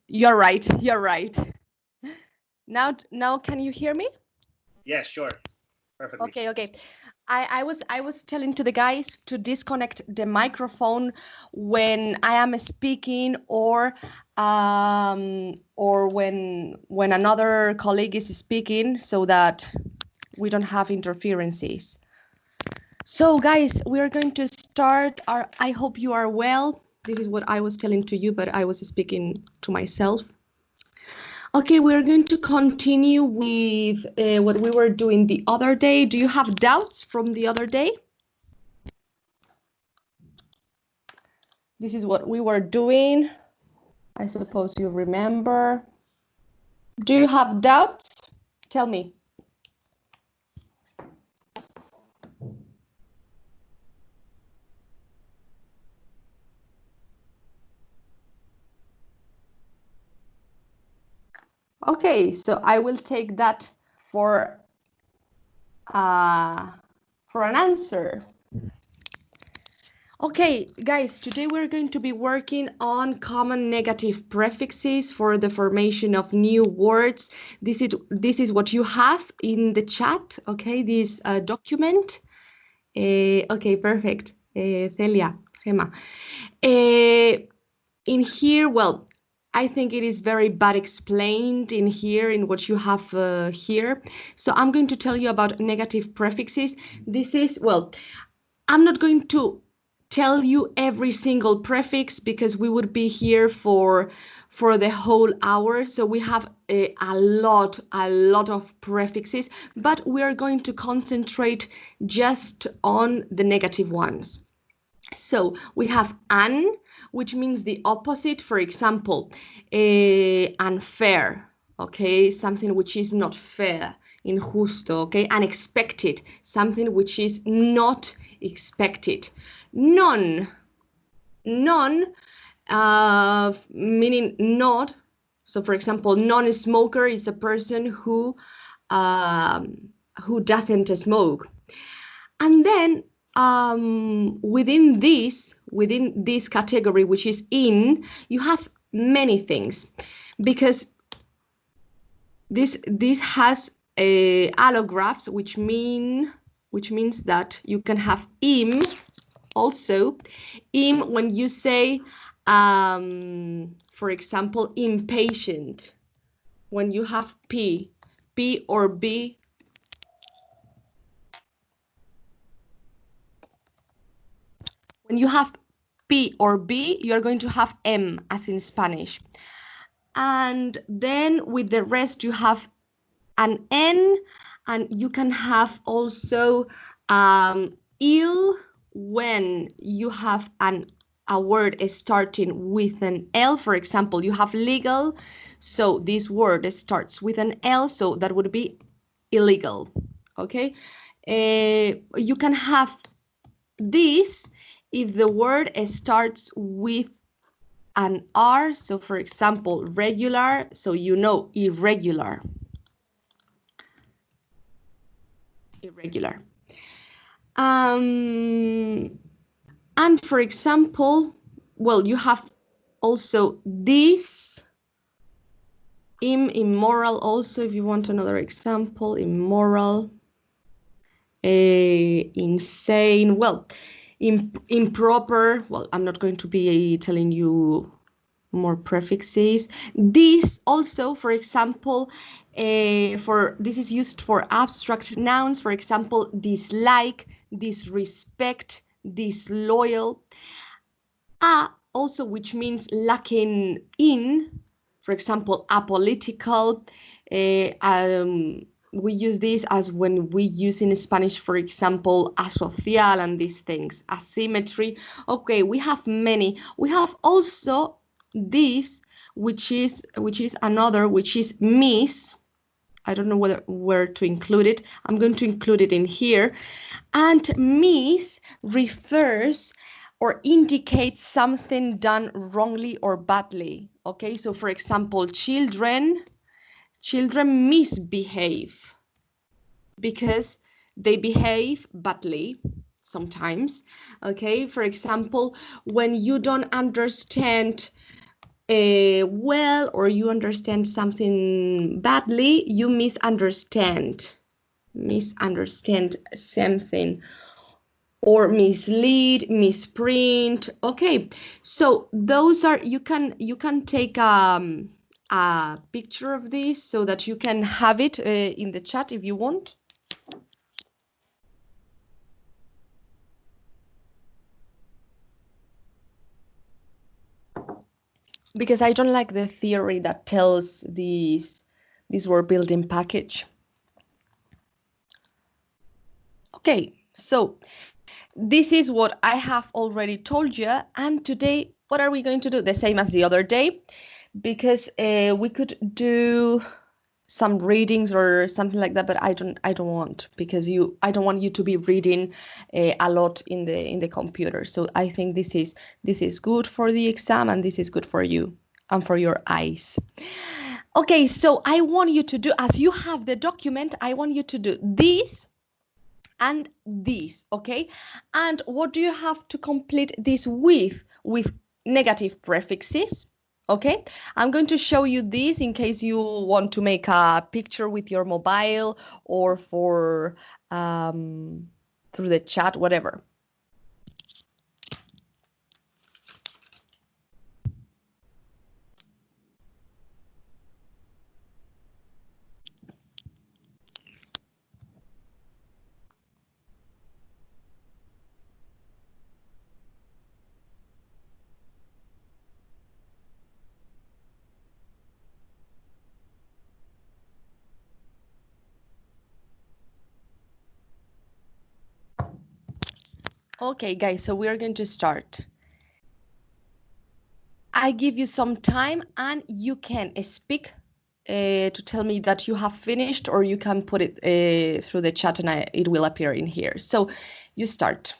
You're right. You're right. Now, can you hear me? Yes, sure. Perfectly. Okay, okay. I was telling to the guys to disconnect the microphone when I am speaking, or when another colleague is speaking, so that we don't have interferences. So guys, we are going to start our, I hope you are well. This is what I was telling to you, but I was speaking to myself. Okay, we're going to continue with what we were doing the other day. Do you have doubts from the other day? This is what we were doing. I suppose you remember. Do you have doubts? Tell me. Okay, so I will take that for an answer. Okay, guys, today we're going to be working on common negative prefixes for the formation of new words. This is what you have in the chat, okay, this document. Okay, perfect, Celia, Gemma. In here, well, I think it is very bad explained in here, in what you have here. So I'm going to tell you about negative prefixes. This is, well, I'm not going to tell you every single prefix because we would be here for the whole hour. So we have a lot of prefixes, but we are going to concentrate just on the negative ones. So we have an, which means the opposite. For example, unfair, okay, something which is not fair, injusto, okay, unexpected, something which is not expected. Non, meaning not. So for example, non-smoker is a person who doesn't smoke. And then within this category, which is in, you have many things, because this has allographs, which means that you can have im also. Im when you say, for example, impatient. When you have p or b. When you have P or B, you are going to have M, as in Spanish. And then with the rest, you have an N, and you can have also ill when you have a word starting with an L. For example, you have legal, so this word starts with an L, so that would be illegal, okay? You can have this if the word starts with an R. So for example, regular, so you know irregular. Irregular. And for example, well, you have also this, immoral also, if you want another example, immoral, insane, well, improper. Well, I'm not going to be telling you more prefixes. This also, for example, this is used for abstract nouns. For example, dislike, disrespect, disloyal. Also, which means lacking in. For example, apolitical. We use this as when we use in Spanish, for example, asocial and these things, asymmetry. Okay, we have many. We have also this, which is another, which is miss. I don't know where to include it. I'm going to include it in here. And miss refers or indicates something done wrongly or badly. Okay, so for example, children misbehave because they behave badly sometimes. Okay, for example, when you don't understand well, or you understand something badly, you misunderstand something, or mislead, misprint. Okay, so those are, you can take a picture of this so that you can have it in the chat if you want. Because I don't like the theory that tells this word building package. Okay, so this is what I have already told you, and today what are we going to do? The same as the other day, because we could do some readings or something like that, but I don't want, because I don't want you to be reading a lot in the computer. So I think this is good for the exam, and this is good for you and for your eyes. Okay, so I want you to do, as you have the document, I want you to do this and this, okay? And what do you have to complete this with negative prefixes? Okay, I'm going to show you this in case you want to make a picture with your mobile, or for through the chat, whatever. Okay, guys, so we are going to start. I give you some time, and you can speak to tell me that you have finished, or you can put it through the chat, and it will appear in here. So you start.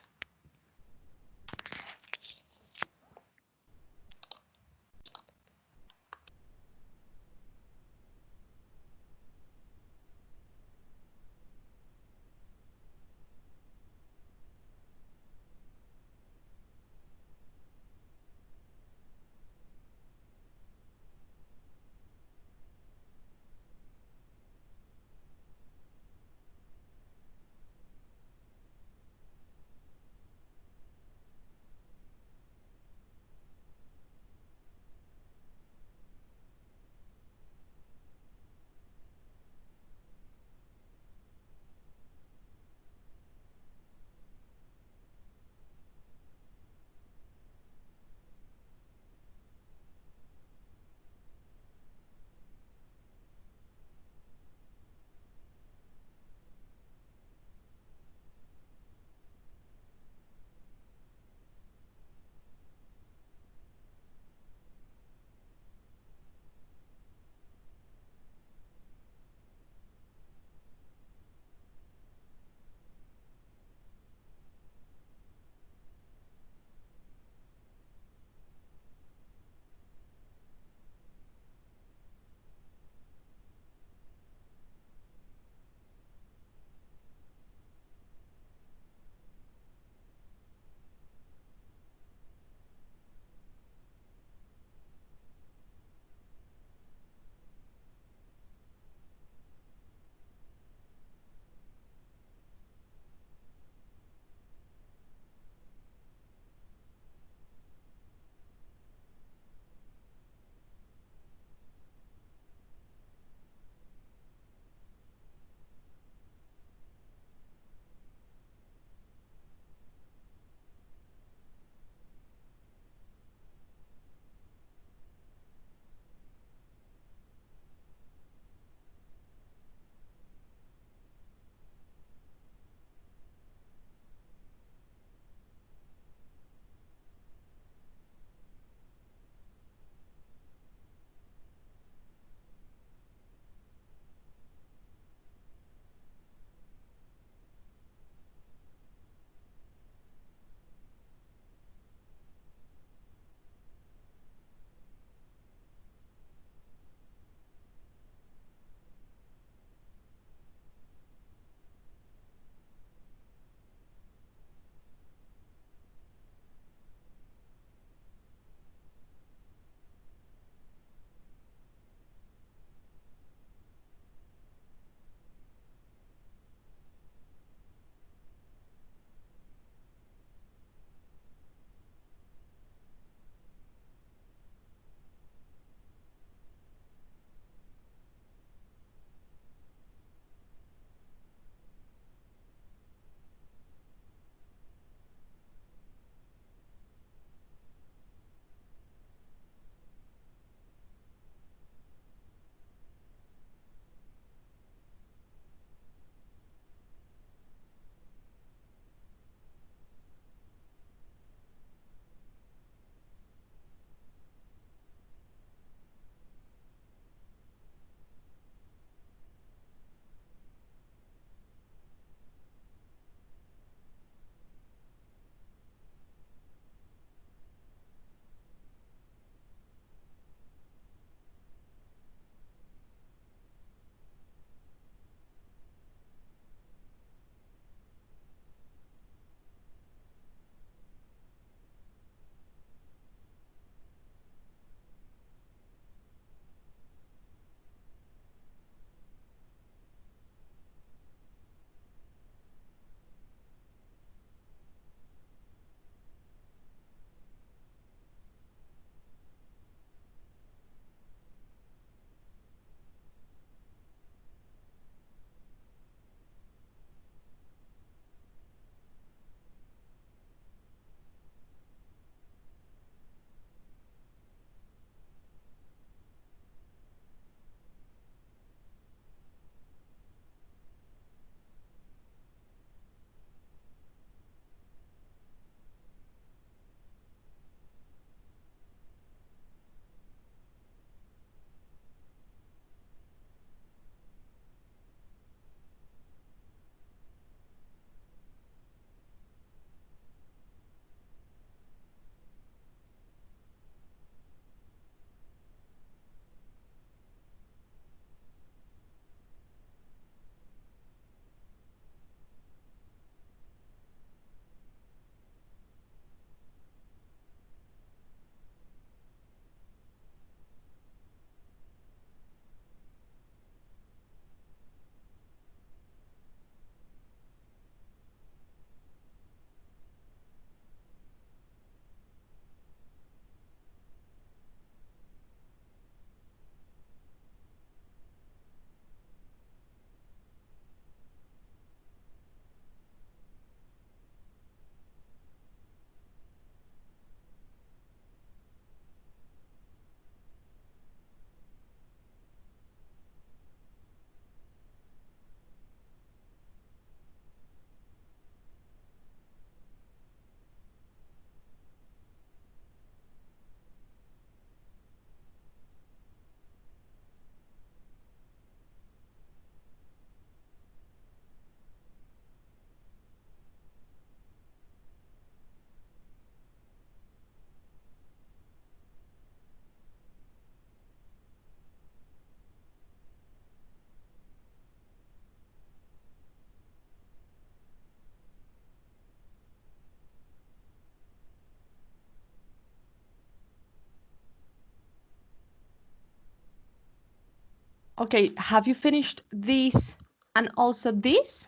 Okay, have you finished this and also this?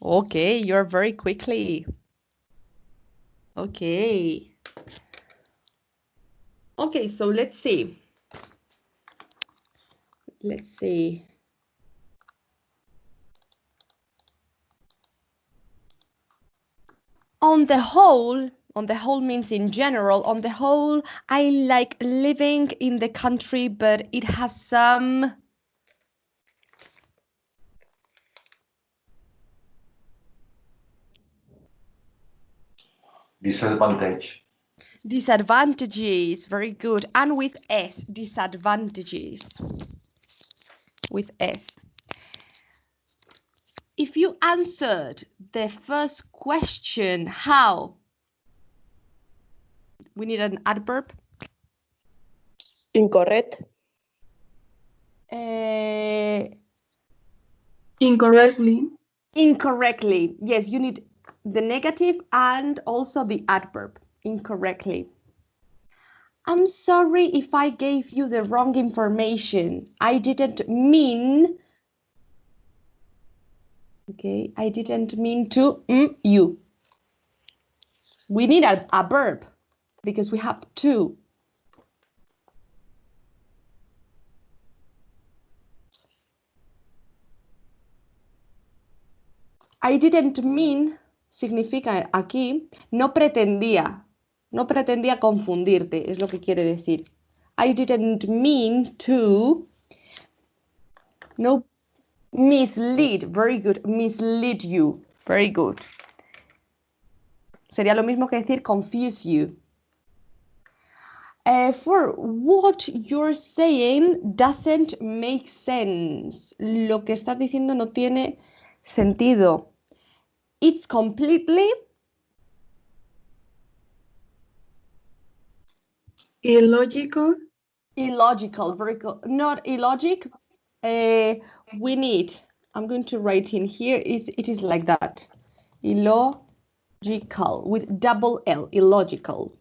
Okay, you're very quickly. Okay. Okay, so let's see. Let's see. On the whole means in general, on the whole, I like living in the country, but it has some Disadvantage. disadvantages. Very good. And with S, disadvantages. With S. If you answered the first question, how? We need an adverb. Incorrect. Incorrectly. Incorrectly. Yes, you need the negative and also the adverb. Incorrectly. I'm sorry if I gave you the wrong information. I didn't mean. Okay, I didn't mean to you. We need a verb because we have two. I didn't mean significa aquí no pretendía confundirte, es lo que quiere decir. I didn't mean to no mislead, very good, mislead you, very good. Sería lo mismo que decir confuse you. For what you're saying doesn't make sense. Lo que estás diciendo no tiene sentido. It's completely Illogical. illogical. Very good. Not illogic. We need. I'm going to write in here. It is like that. Illogical with double L. Illogical.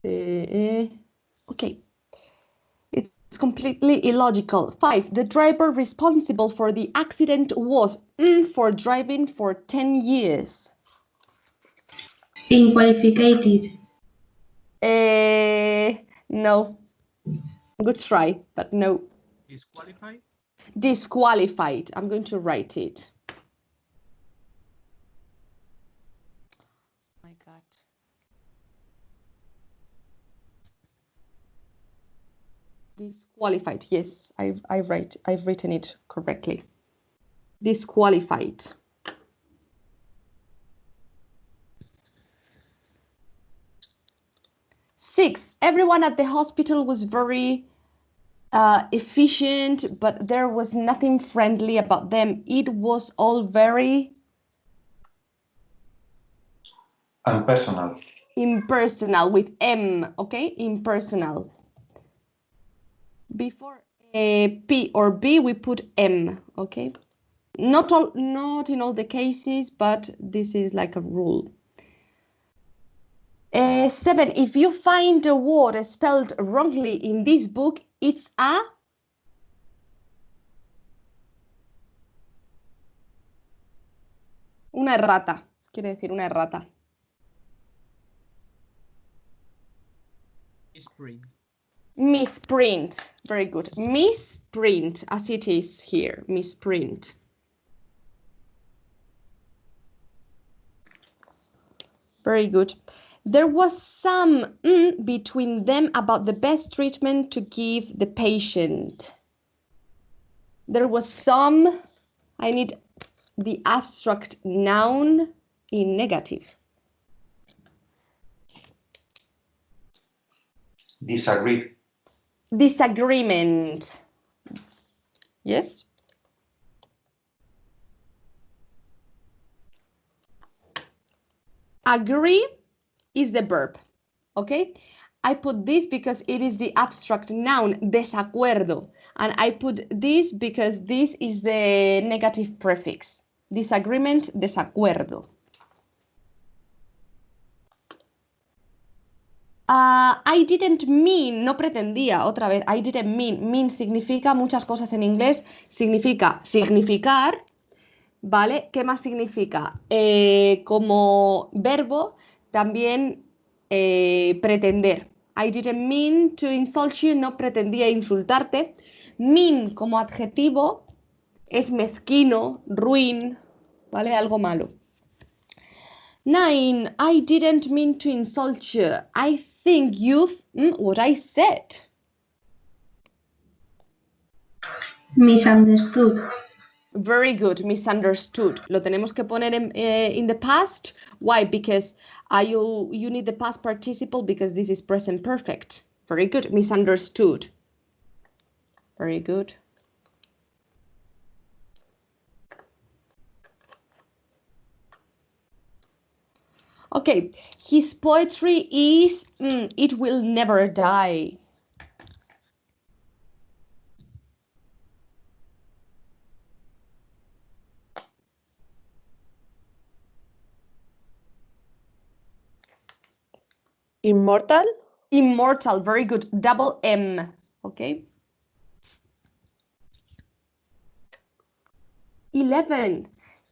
Okay. It's completely illogical. 5. The driver responsible for the accident was for driving for 10 years. Unqualified. No. Good try, but no. Disqualified? Disqualified. I'm going to write it. Oh my God. Disqualified. Yes, I've written it correctly. Disqualified. Six. Everyone at the hospital was very efficient, but there was nothing friendly about them. It was all very Impersonal. impersonal with M, okay? Impersonal. Before P or B, we put M, okay? Not in all the cases, but this is like a rule. 7. If you find a word spelled wrongly in this book, it's a una errata. Quiere decir una errata. Misprint. Misprint. Very good. Misprint, as it is here. Misprint. Very good. There was some between them about the best treatment to give the patient. There was some. I need the abstract noun in negative. Disagree. Disagreement. Yes? Agree is the verb, okay? I put this because it is the abstract noun, desacuerdo. And I put this because this is the negative prefix. Disagreement, desacuerdo. I didn't mean, no pretendía, otra vez, I didn't mean. Mean significa muchas cosas en inglés. Significa significar, ¿vale? ¿Qué más significa? Como verbo, también pretender. I didn't mean to insult you, no pretendía insultarte. Mean como adjetivo es mezquino, ruin, ¿vale? Algo malo. 9. I didn't mean to insult you. I think you've what I said. Misunderstood. Very good, misunderstood. Lo tenemos que poner in the past. Why? Because you need the past participle because this is present perfect. Very good, misunderstood. Very good. Okay, his poetry is it will never die. Immortal. Immortal, very good. Double M, okay? 11.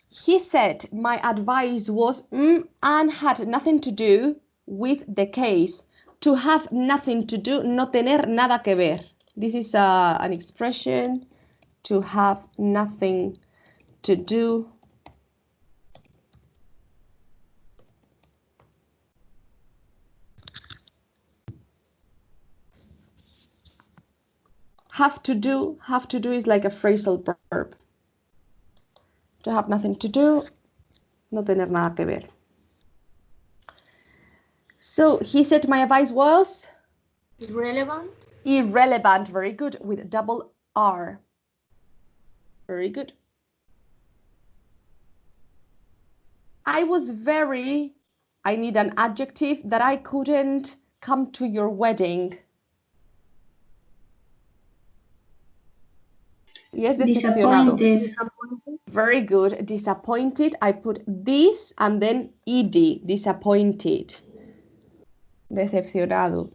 He said my advice was and had nothing to do with the case. To have nothing to do, no tener nada que ver. This is an expression, to have nothing to do. Have to do is like a phrasal verb. To have nothing to do, no tener nada que ver. So he said my advice was? Irrelevant. Irrelevant, very good, with double R. Very good. I need an adjective that I couldn't come to your wedding. Yes, decepcionado. Disappointed. Very good. Disappointed. I put this and then ed. Disappointed. Decepcionado.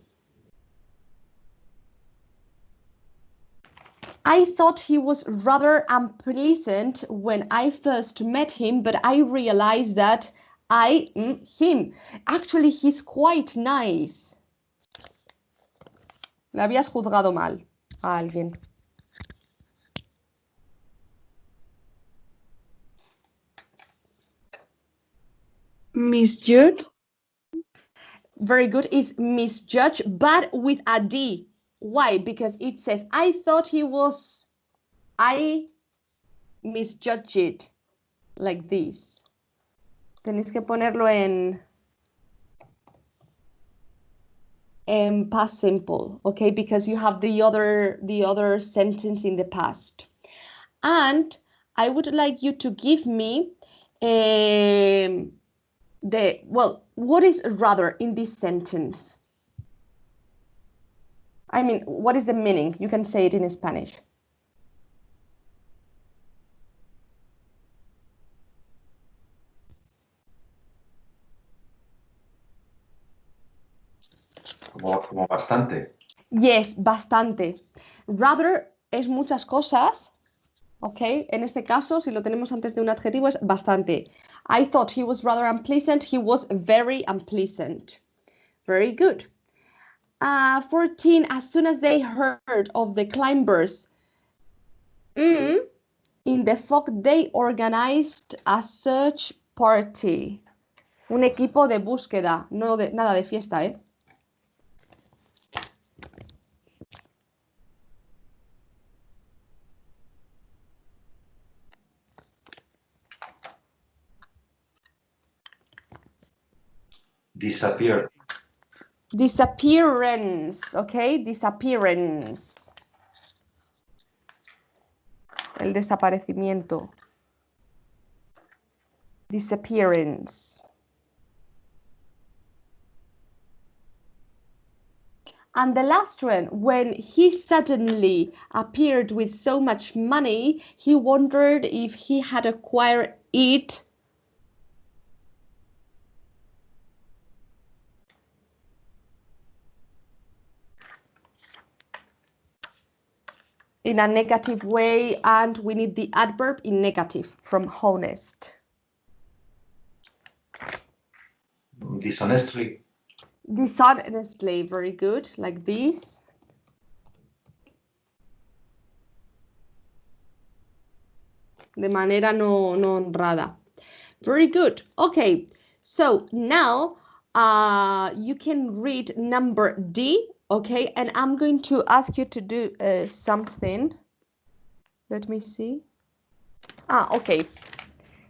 I thought he was rather unpleasant when I first met him, but I realized that him. Actually, he's quite nice. Le habías juzgado mal a alguien. Misjudged. Very good is misjudge, but with a D. Why? Because it says, I thought he was, I misjudged it, like this. Tenéis que ponerlo en past simple, okay? Because you have the other sentence in the past. And I would like you to give me what is rather in this sentence? I mean, what is the meaning? You can say it in Spanish. Como bastante. Yes, bastante. Rather es muchas cosas, ¿ok? En este caso, si lo tenemos antes de un adjetivo, es bastante. I thought he was rather unpleasant. He was very unpleasant. Very good. 14, as soon as they heard of the climbers in the fog, they organized a search party. Un equipo de búsqueda, nada de fiesta, ¿eh? Disappear. Disappearance, okay? Disappearance. El desaparecimiento. Disappearance. And the last one, when he suddenly appeared with so much money, he wondered if he had acquired it in a negative way, and we need the adverb in negative from honest. Dishonestly. Dishonestly, very good, like this. De manera no honrada. Very good. Okay, so now you can read number D, okay? And I'm going to ask you to do something. Let me see. Okay.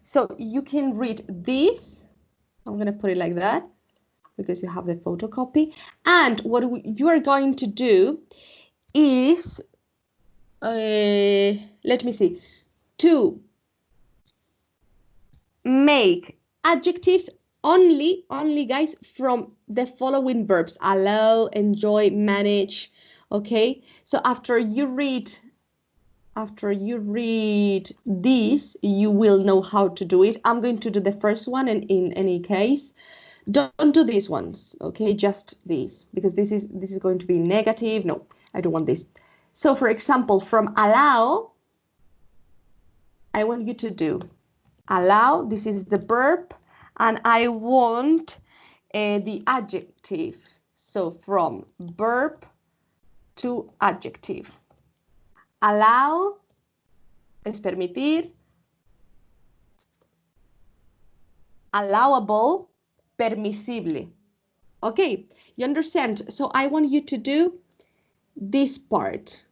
So you can read this. I'm going to put it like that because you have the photocopy. And what you are going to do is, let me see, to make adjectives only guys from the following verbs: allow, enjoy, manage. Okay, so after you read this, you will know how to do it. I'm going to do the first one, and in any case, don't do these ones, okay? Just these, because this is going to be negative. No, I don't want this. So for example, from allow, I want you to do allow, this is the verb, and I want the adjective. So from verb to adjective. Allow es permitir, allowable, permisible. Okay, you understand? So I want you to do this part.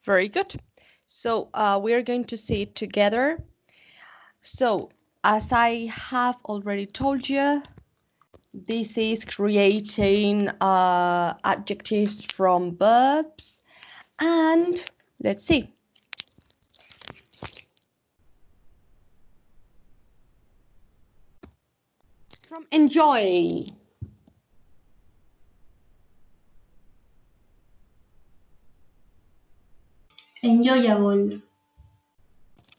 Very good. So we are going to see it together. So as I have already told you, this is creating adjectives from verbs. And let's see. From enjoy. Enjoyable.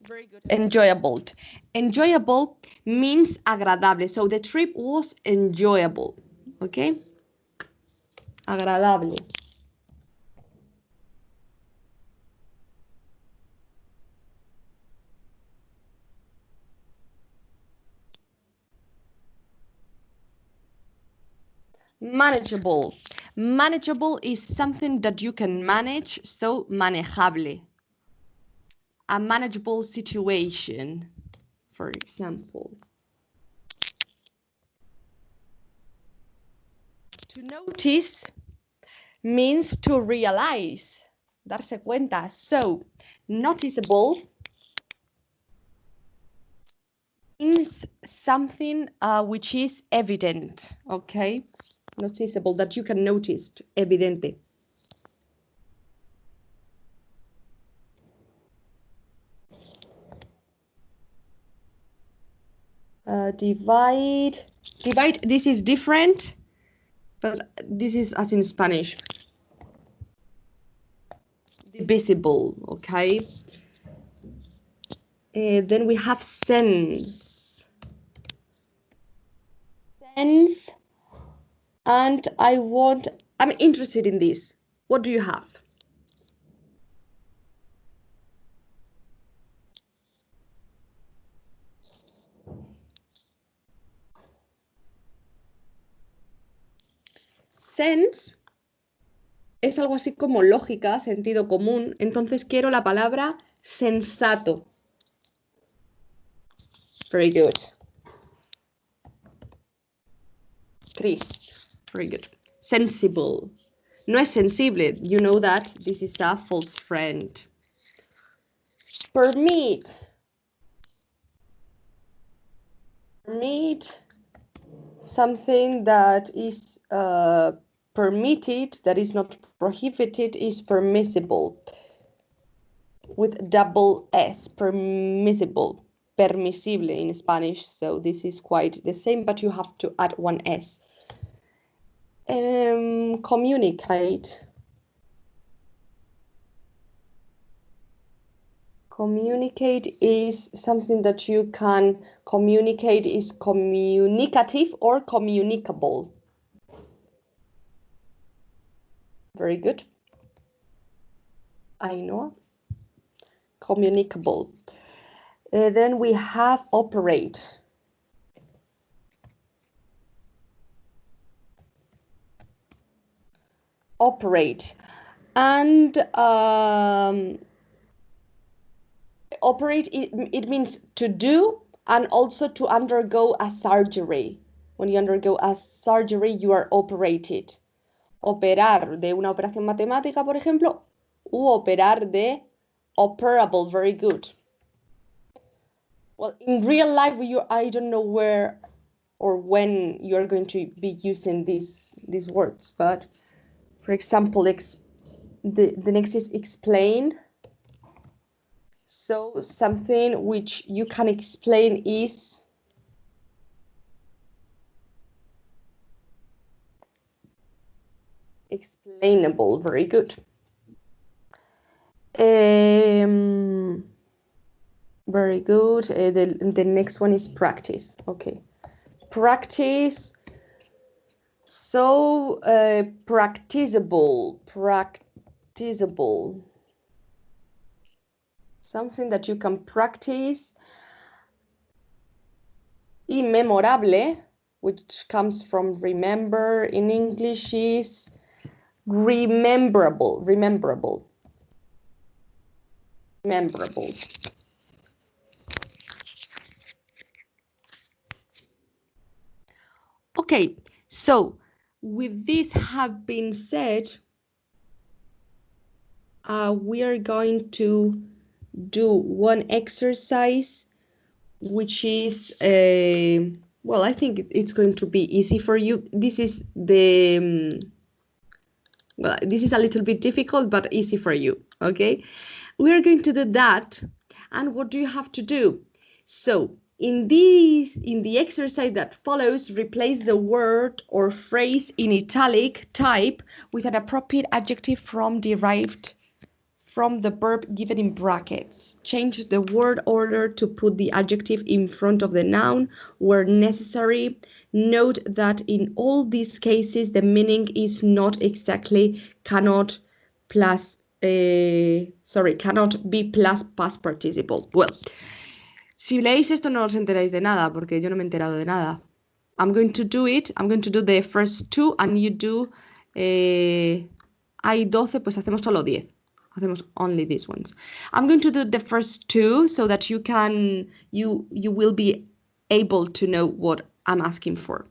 Very good. Enjoyable. Enjoyable means agradable. So the trip was enjoyable. Okay? Agradable. Manageable. Manageable is something that you can manage, so manejable. A manageable situation, for example. To notice means to realize, darse cuenta. So, noticeable means something which is evident, okay? Noticeable, that you can notice, evidente. Divide, this is different, but this is as in Spanish. Divisible, okay? Then we have sense. Sense, and I'm interested in this. What do you have? Sense es algo así como lógica, sentido común. Entonces quiero la palabra sensato. Very good. Chris. Very good. Sensible. No es sensible. You know that this is a false friend. Permit. Permit. Something that is permitted, that is not prohibited, is permissible. With double S, permissible, permisible in Spanish. So this is quite the same, but you have to add one S. Communicate. Communicate is something that you can communicate, is communicative or communicable. Very good. I know. Communicable. Then we have operate. Operate. And operate, it means to do and also to undergo a surgery. When you undergo a surgery, you are operated. Operar de una operación matemática, por ejemplo, u operar de operable. Very good. Well, in real life, I don't know where or when you're going to be using these words, but for example, the next is explain. So something which you can explain is explainable. Very good. Very good. The next one is practice. Okay. Practice. So practicable. Practicable. Something that you can practice. Y memorable, which comes from remember in English, is rememberable. Rememberable. Memorable. Okay, so with this have been said, we are going to do one exercise, which is, well, I think it's going to be easy for you. This is the, well, this is a little bit difficult, but easy for you, okay? We are going to do that. And what do you have to do? So in the exercise that follows, replace the word or phrase in italic type with an appropriate adjective derived from the verb given in brackets. Change the word order to put the adjective in front of the noun where necessary. Note that in all these cases, the meaning is not exactly cannot be plus past participle. Well, si leéis esto no os enteráis de nada, porque yo no me he enterado de nada. I'm going to do it. I'm going to do the first two, and you do... hay 12, pues hacemos solo 10. Hacemos only these ones. I'm going to do the first two so that you will be able to know what I'm asking for.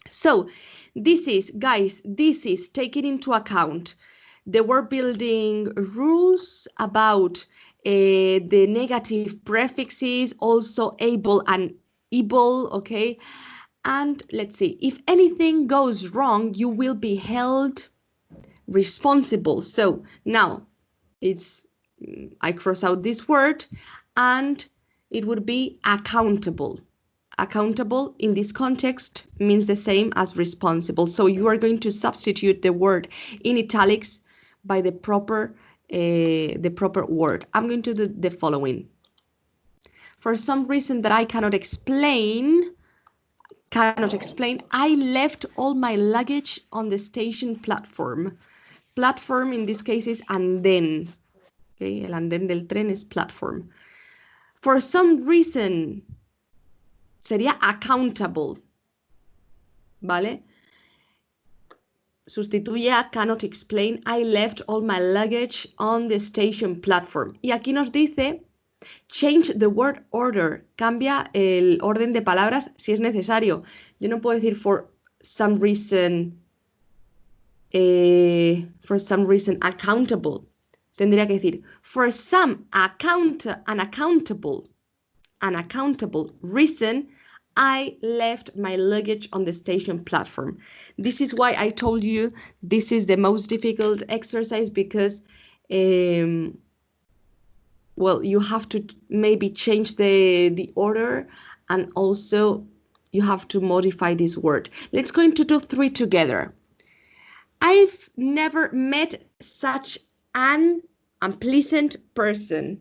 So this is, guys, this is taking into account the word building rules about the negative prefixes, also able and able, okay? And let's see, if anything goes wrong, you will be held responsible. So now I cross out this word and it would be accountable. Accountable in this context means the same as responsible. So you are going to substitute the word in italics by the proper word. I'm going to do the following. For some reason that I cannot explain, I left all my luggage on the station platform. Platform in this case is andén. Okay, el andén del tren es platform. For some reason, sería accountable. ¿Vale? Sustituye a cannot explain. I left all my luggage on the station platform. Y aquí nos dice change the word order. Cambia el orden de palabras si es necesario. Yo no puedo decir for some reason accountable. Tendría que decir for some unaccountable reason I left my luggage on the station platform. This is why I told you this is the most difficult exercise because well, you have to maybe change the order and also you have to modify this word. Let's go into do 3 together. I've never met such an unpleasant person.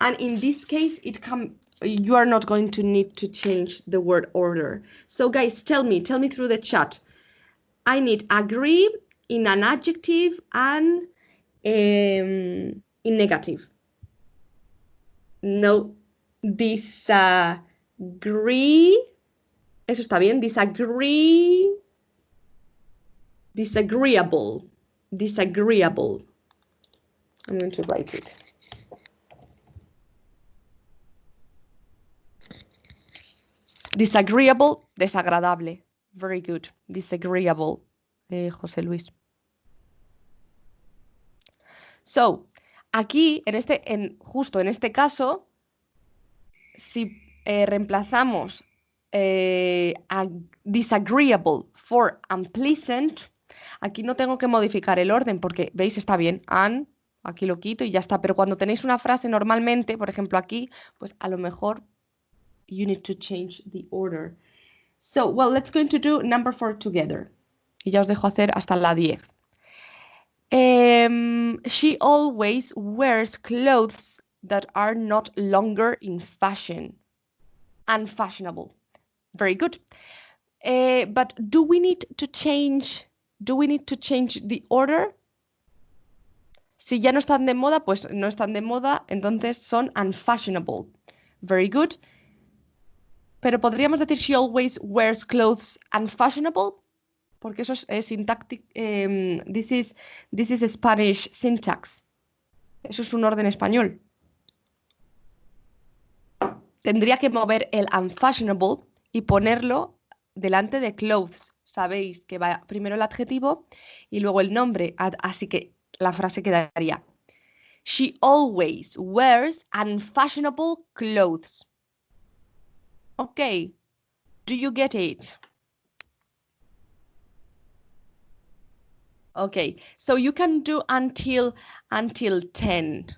And in this case, you are not going to need to change the word order. So guys, tell me through the chat. I need agree in an adjective and in negative. No, disagree. Eso está bien. Disagree. Disagreeable. I'm going to write it. Disagreeable, desagradable. Very good. Disagreeable, José Luis. So, aquí, justo en este caso, si reemplazamos disagreeable for unpleasant, aquí no tengo que modificar el orden porque, ¿veis? Está bien. And, aquí lo quito y ya está. Pero cuando tenéis una frase normalmente, por ejemplo aquí, pues a lo mejor you need to change the order. So, well, let's go to do number 4 together. Y ya os dejo hacer hasta la 10. She always wears clothes that are not longer in fashion. Unfashionable. Very good. But do we need to change the order? Si ya no están de moda, pues no están de moda, entonces son unfashionable. Very good. Pero podríamos decir she always wears clothes unfashionable, porque eso es syntactic. This is Spanish syntax. Eso es un orden español. Tendría que mover el unfashionable y ponerlo delante de clothes. Sabéis que va primero el adjetivo y luego el nombre. Así que La frase quedaría: She always wears unfashionable clothes. Okay, do you get it? Okay, so you can do until 10.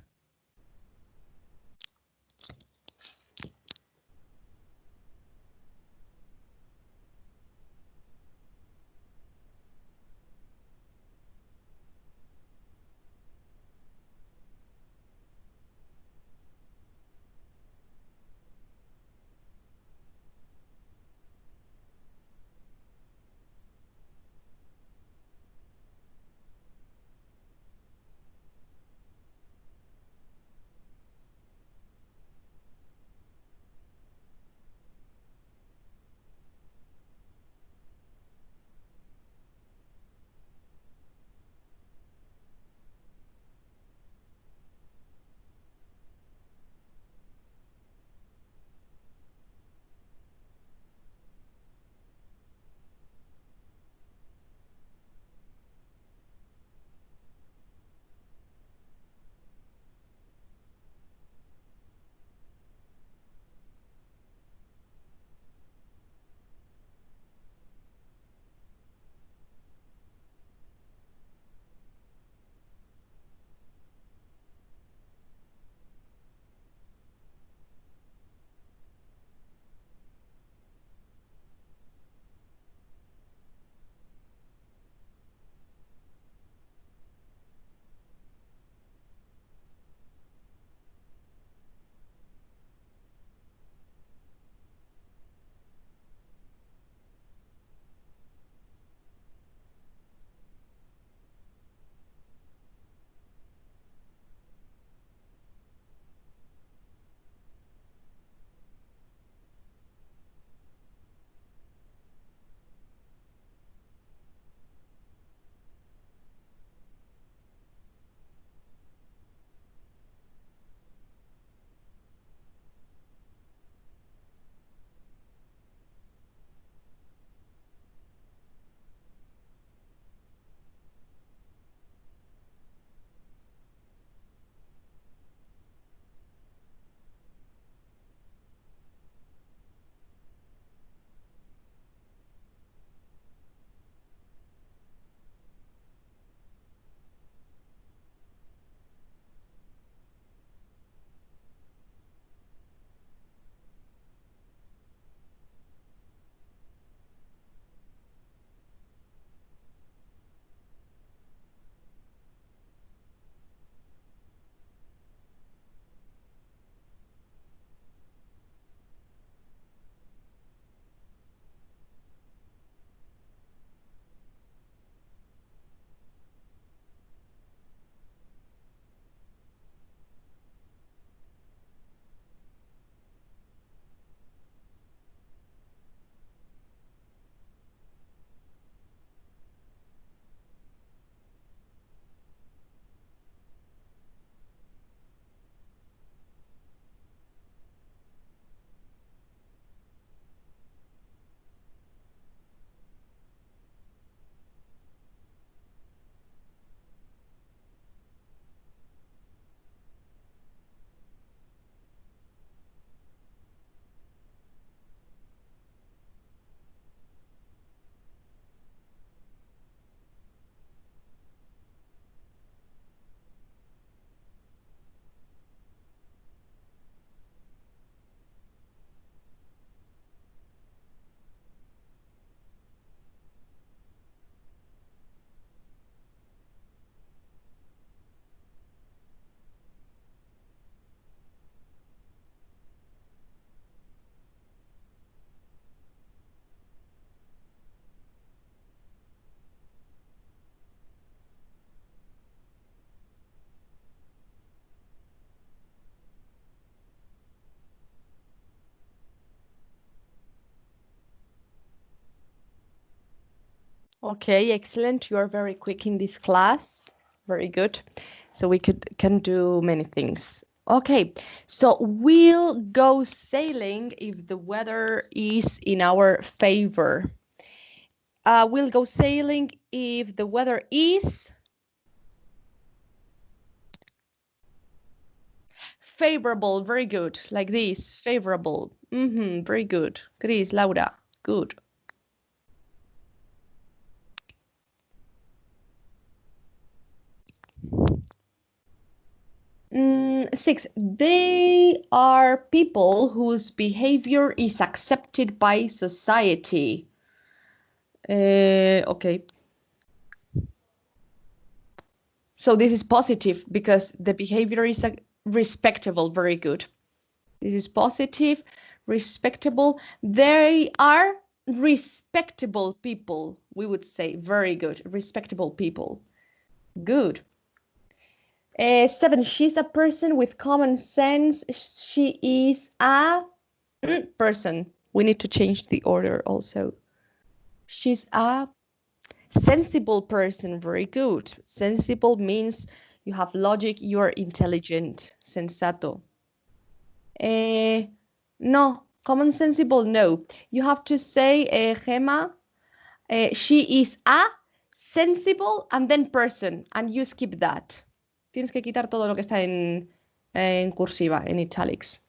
Okay, excellent. You are very quick in this class. Very good. So we can do many things. Okay, so we'll go sailing if the weather is in our favor. We'll go sailing if the weather is favorable, very good. Like this, favorable. Very good. Chris, Laura, good. Six, they are people whose behavior is accepted by society. Okay. So this is positive because the behavior is respectable, very good. This is positive, respectable. They are respectable people, we would say, very good, respectable people. Good. 7, she's a person with common sense. She is a person. We need to change the order also. She's a sensible person, very good. Sensible means you have logic, you are intelligent, sensato. No, common sensible, no. You have to say, Gemma, she is a sensible and then person, and you skip that. Tienes que quitar todo lo que está en cursiva, en italics.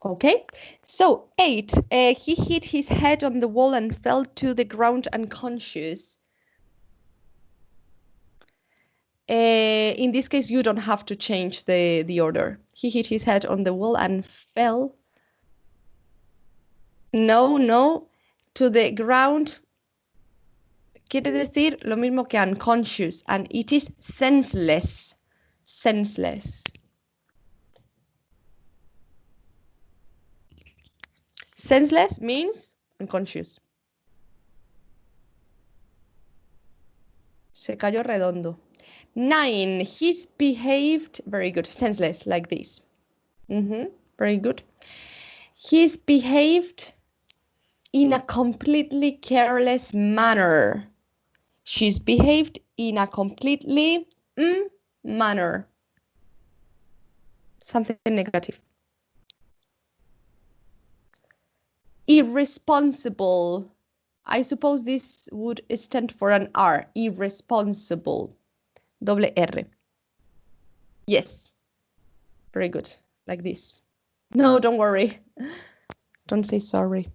Okay, so 8, he hit his head on the wall and fell to the ground unconscious. In this case, you don't have to change the order. He hit his head on the wall and fell. No, to the ground. Quiere decir lo mismo que unconscious, and it is senseless. Senseless. Senseless means unconscious. Se cayó redondo. 9, he's behaved, very good, senseless, like this. Very good. He's behaved in a completely careless manner. She's behaved in a completely manner. Something negative. Irresponsible. I suppose this would stand for an R. Irresponsible. Double R. Yes. Very good. Like this. No, don't worry. Don't say sorry.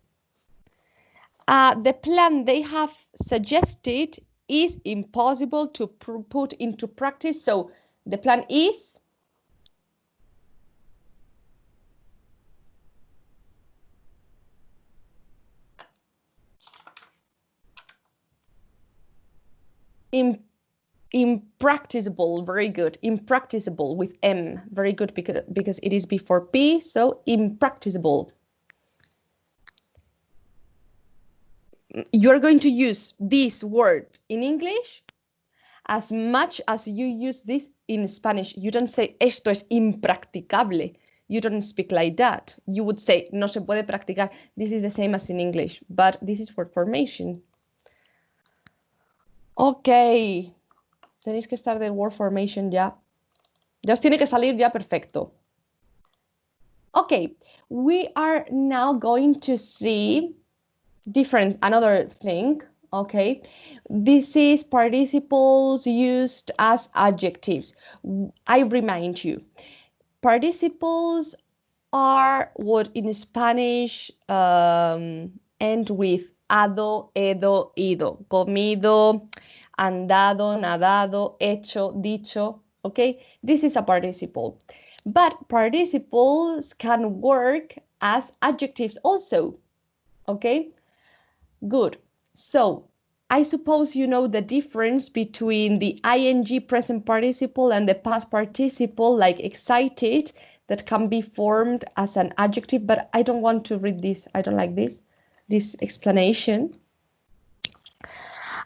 The plan they have suggested is impossible to put into practice. So the plan is impracticable. Very good. Impracticable with M. Very good because it is before P. So impracticable. You're going to use this word in English as much as you use this in Spanish. You don't say esto es impracticable. You don't speak like that. You would say no se puede practicar. This is the same as in English, but this is for formation. Ok. Tenéis que estar del word formation ya. Ya os tiene que salir ya perfecto. Okay, we are now going to see another thing. Okay, this is participles used as adjectives. I remind you, participles are what in Spanish end with ado, edo, ido. Comido, andado, nadado, hecho, dicho. Okay, this is a participle. But participles can work as adjectives also. Okay, good. So I suppose you know the difference between the ing present participle and the past participle, like excited, that can be formed as an adjective, but I don't want to read this. I don't like this explanation.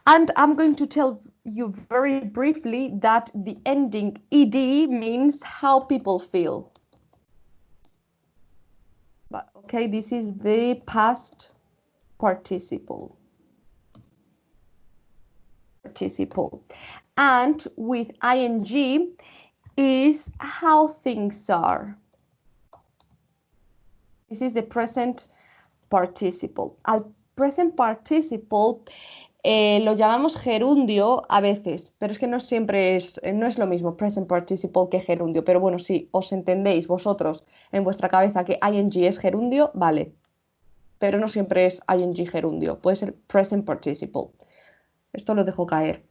And I'm going to tell you very briefly that the ending ed means how people feel. But okay, this is the past participle. And with ing is how things are. This is the present participle. Al present participle Lo llamamos gerundio a veces, pero es que no siempre es, no es lo mismo present participle que gerundio. Pero bueno, si os entendéis vosotros en vuestra cabeza que ing es gerundio, vale. Pero no siempre es ing gerundio, puede ser present participle. Esto lo dejo caer.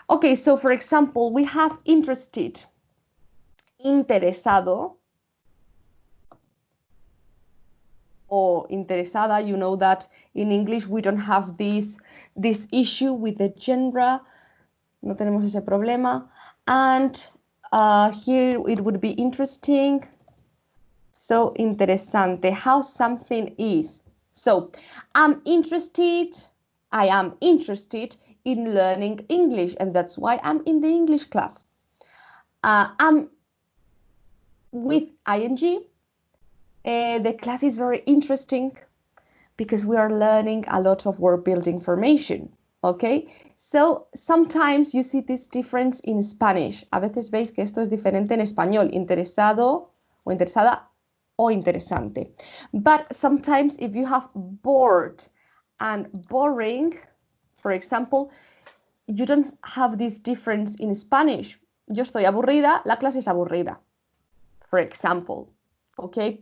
Okay, so for example, we have interested. Interesado o interesada, you know that in English we don't have this issue with the genre. No tenemos ese problema. And here it would be interesting. So interesante, how something is. So I am interested in learning English, and that's why I'm in the English class. I'm with ing. The class is very interesting because we are learning a lot of word building formation. Okay, so sometimes you see this difference in Spanish. A veces veis que esto es diferente en español, interesado o interesada o interesante. But sometimes if you have bored and boring, for example, you don't have this difference in Spanish. Yo estoy aburrida, la clase es aburrida, for example. Okay.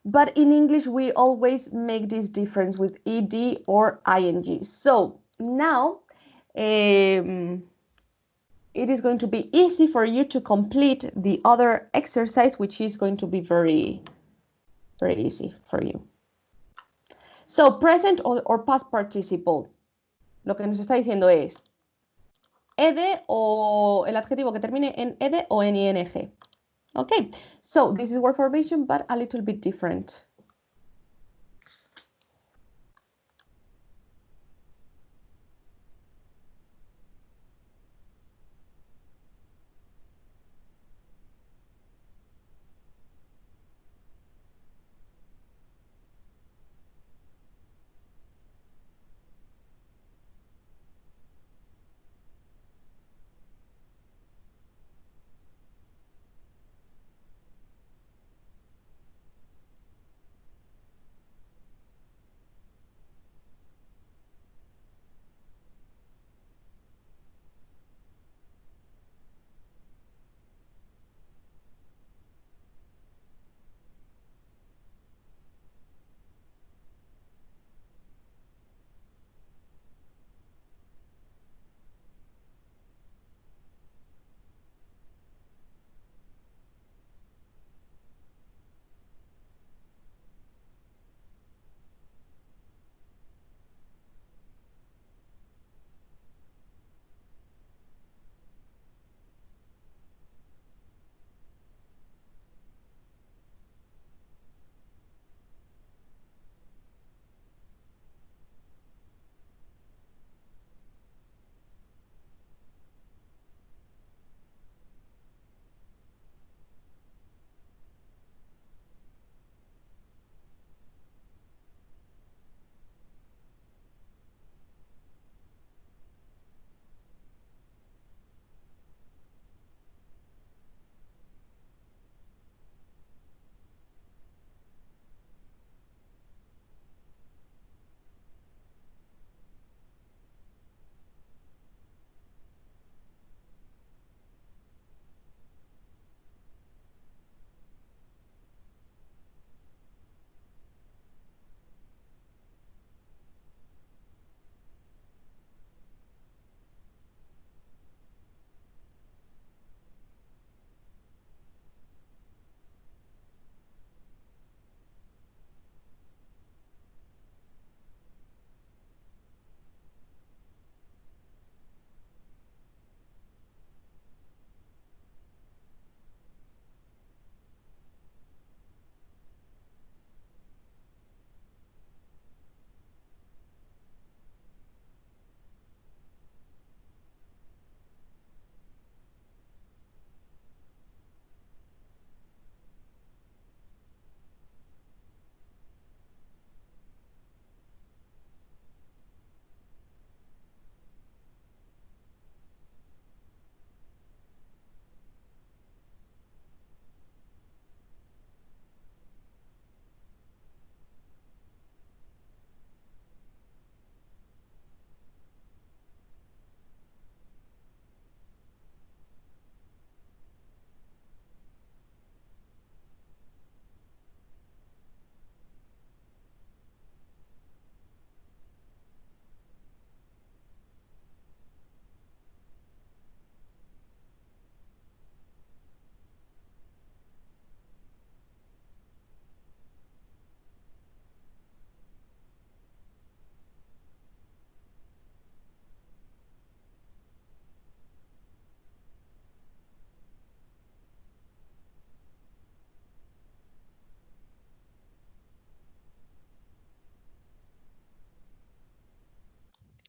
But in English, we always make this difference with ed or ing. So now it is going to be easy for you to complete the other exercise, which is going to be very, very easy for you. So present or past participle. Lo que nos está diciendo es ed o el adjetivo que termine en ed o en ing. Okay, so this is word formation, but a little bit different.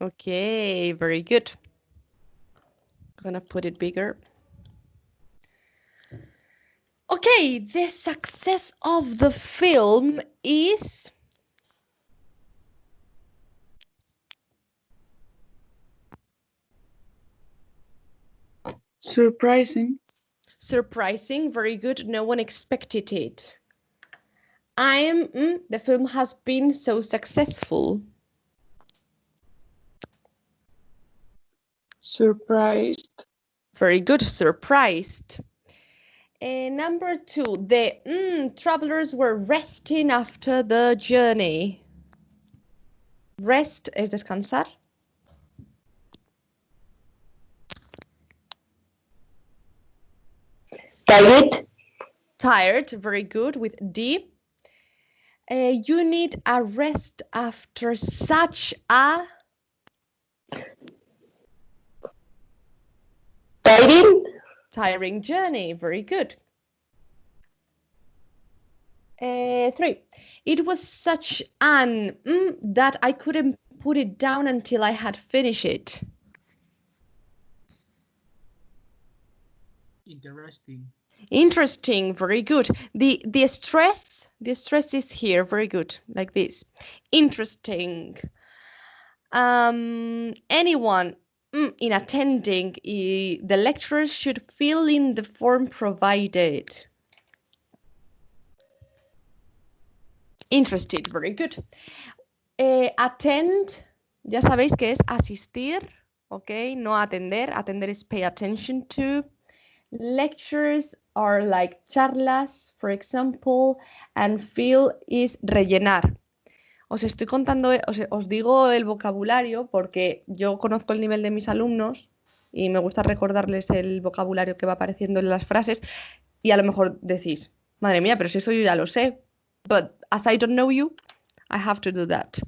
Okay, very good. Gonna put it bigger. Okay, the success of the film is Surprising. surprising, very good. No one expected it. The film has been so successful. Surprised. Very good, surprised. Number 2, the travelers were resting after the journey. Rest es descansar. Tired. Tired, very good, with D. You need a rest after such a tiring journey. Very good. 3. It was such an that I couldn't put it down until I had finished it. Interesting. Interesting, very good. The stress is here, very good, like this. Interesting. Anyone in attending the lectures should fill in the form provided. Interested, very good. Attend, ya sabéis que es asistir, ok, no atender. Atender is pay attention to. Lectures are like charlas, for example, and fill is rellenar. Os estoy contando, os digo el vocabulario porque yo conozco el nivel de mis alumnos y me gusta recordarles el vocabulario que va apareciendo en las frases y a lo mejor decís, madre mía, pero si eso yo ya lo sé. But as I don't know you, I have to do that.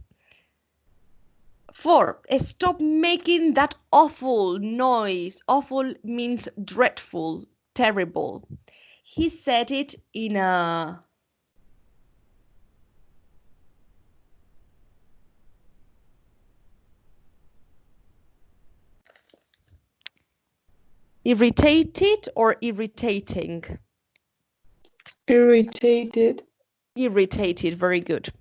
4. Stop making that awful noise. Awful means dreadful, terrible. He said it in a... Irritated or irritating? Irritated. Irritated, very good.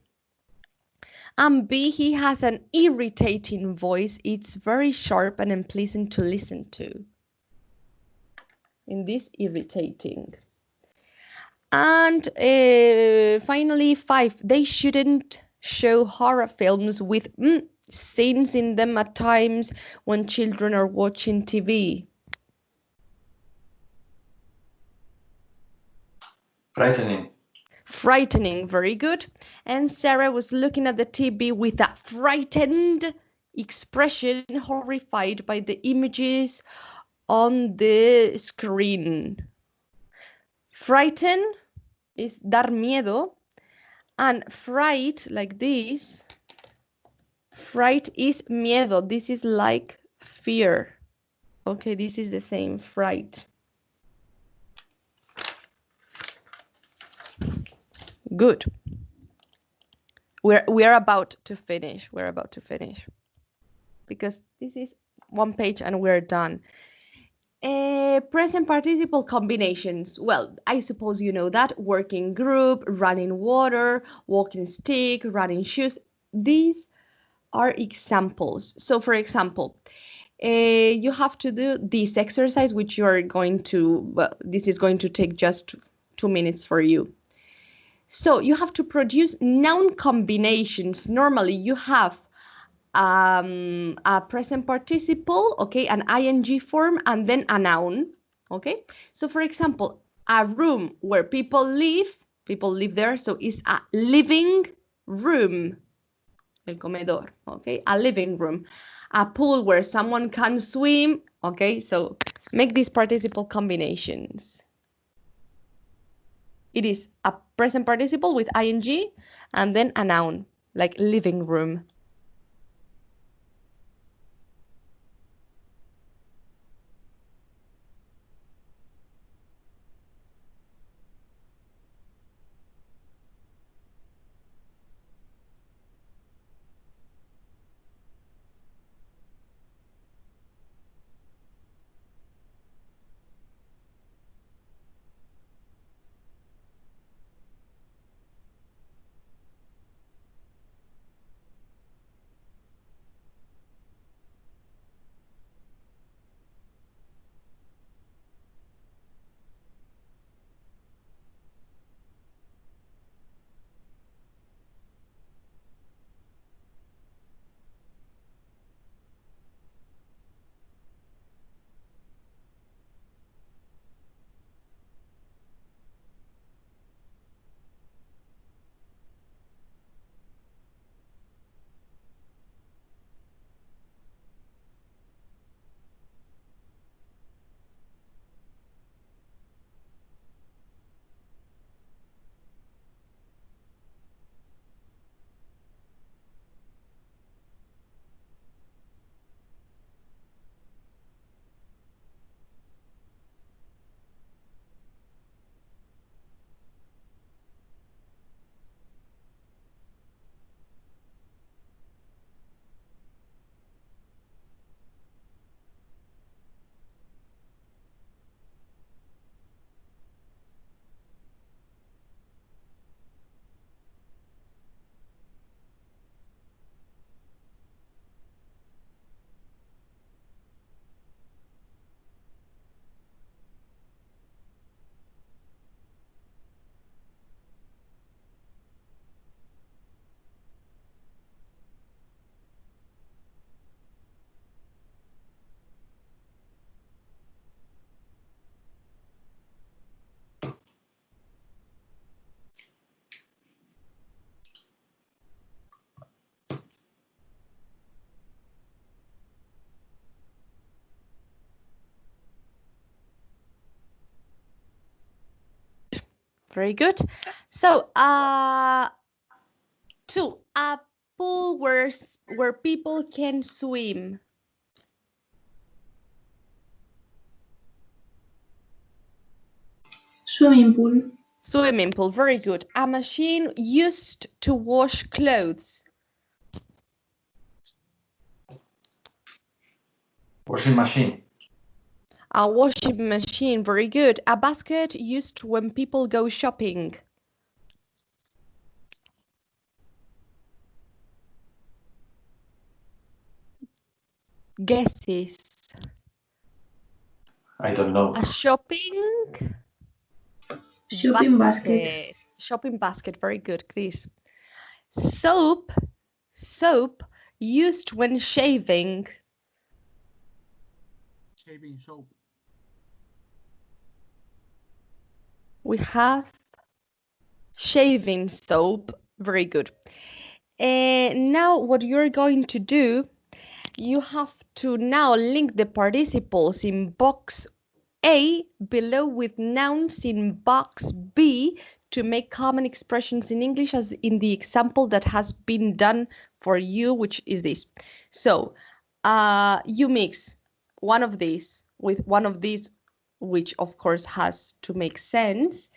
And B, he has an irritating voice. It's very sharp and unpleasant to listen to. In this, irritating. And finally, 5, they shouldn't show horror films with scenes in them at times when children are watching TV. Frightening. Frightening, very good. And Sarah was looking at the TV with a frightened expression, horrified by the images on the screen. Frighten is dar miedo, and fright, like this, fright is miedo. This is like fear. Okay, this is the same, fright. Good. We are about to finish. We're about to finish because this is one page and we're done. Present participle combinations. Well, I suppose you know that. Working group, running water, walking stick, running shoes. These are examples. So for example, you have to do this exercise, which you are going to, well, this is going to take just 2 minutes for you. So you have to produce noun combinations. Normally you have a present participle, okay, an ing form, and then a noun, okay? So for example, a room where people live there, so it's a living room, el comedor, okay, a living room. A pool where someone can swim, okay, so make these participle combinations. It is a present participle with ing and then a noun, like living room. Very good. So, two, a pool where people can swim. Swimming pool. Swimming pool, very good. A machine used to wash clothes. Washing machine. A washing machine, very good. A basket used when people go shopping. Guesses. I don't know. A shopping Shopping basket. Shopping basket, very good, Chris. Soap used when shaving. Shaving soap. We have shaving soap, very good. Now what you're going to do, you have to now link the participles in box A below with nouns in box B to make common expressions in English as in the example that has been done for you, which is this. So you mix one of these with one of these, which of course has to make sense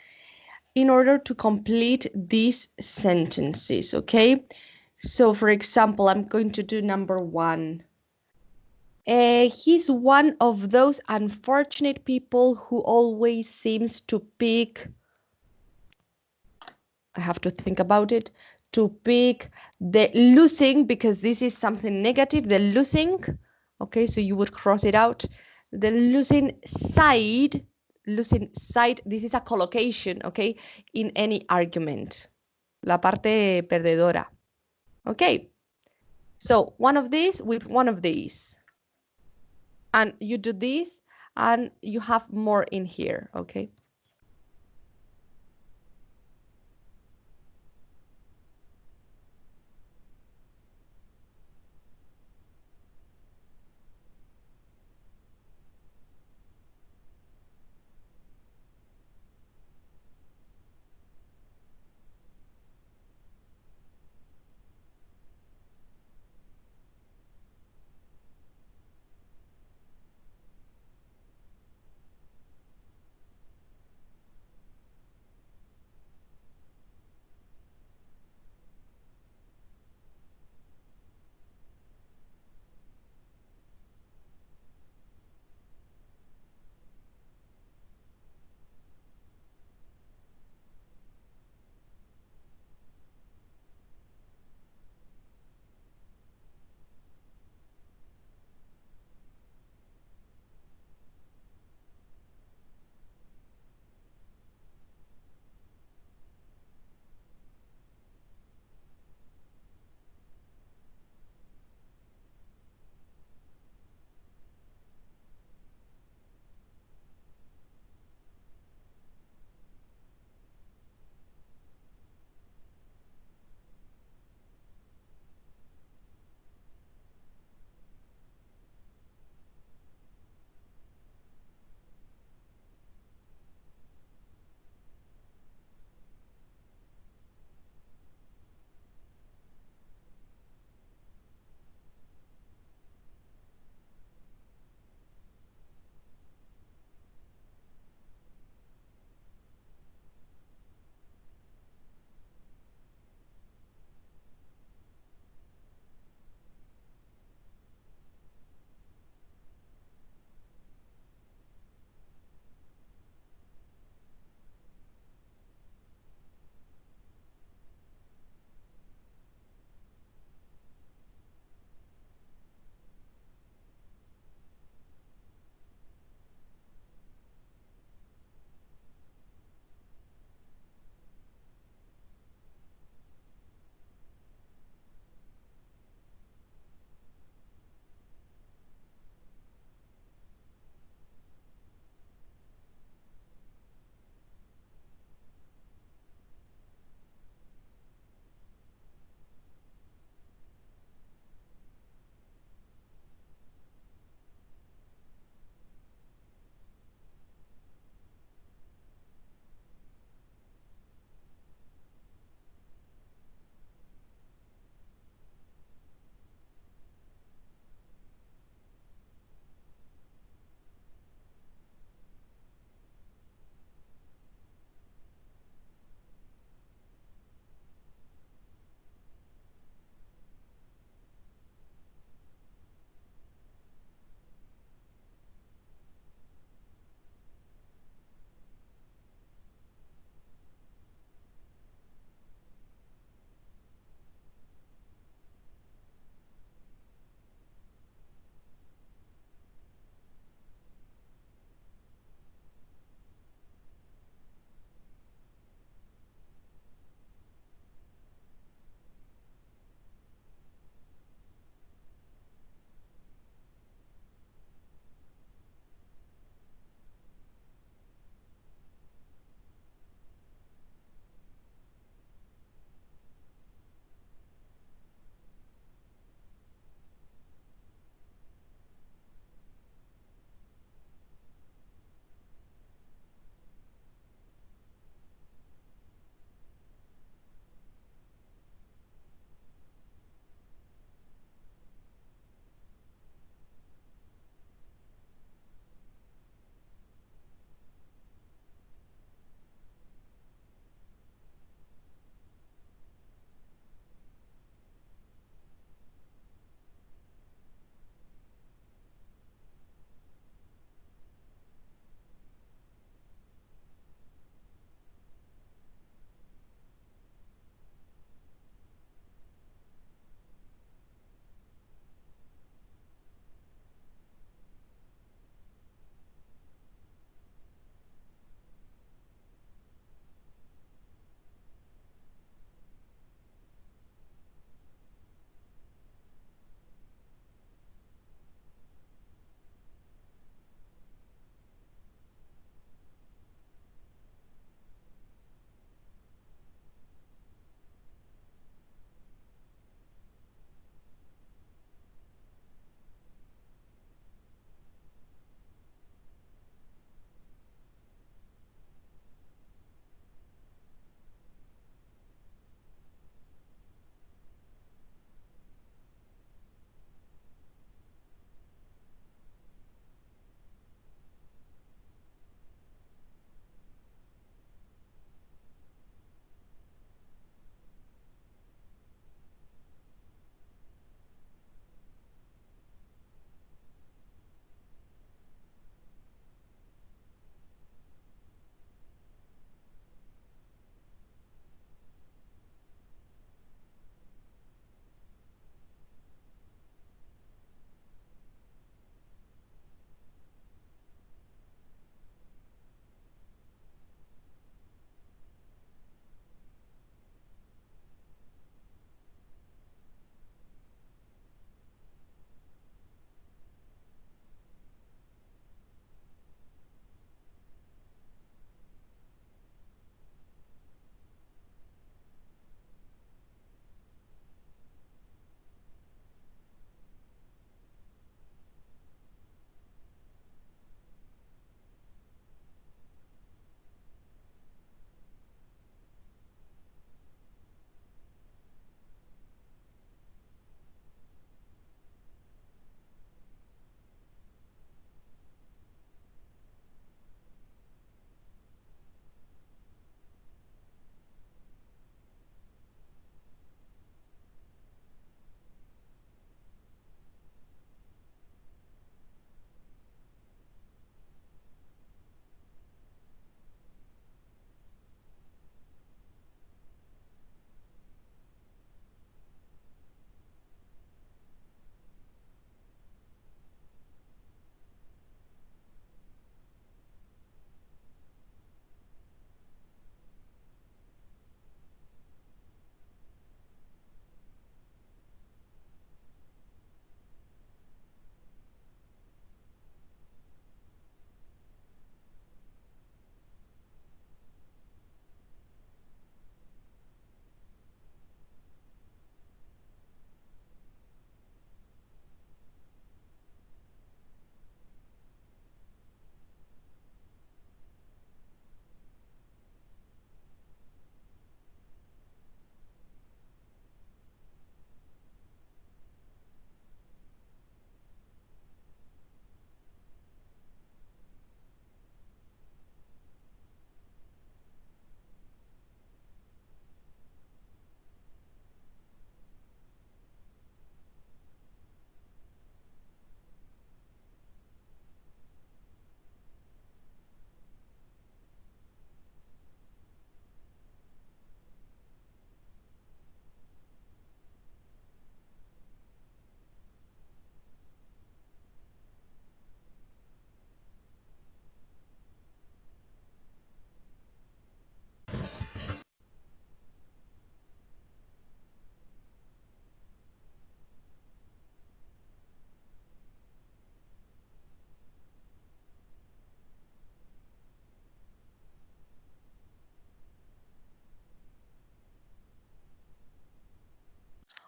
in order to complete these sentences, okay? So for example, I'm going to do number one. He's one of those unfortunate people who always seems to pick, I have to think about it, to pick the losing, because this is something negative, the losing, okay, so you would cross it out. The losing side, this is a collocation, okay, in any argument. La parte perdedora. Okay, so one of these with one of these. And you do this and you have more in here, okay?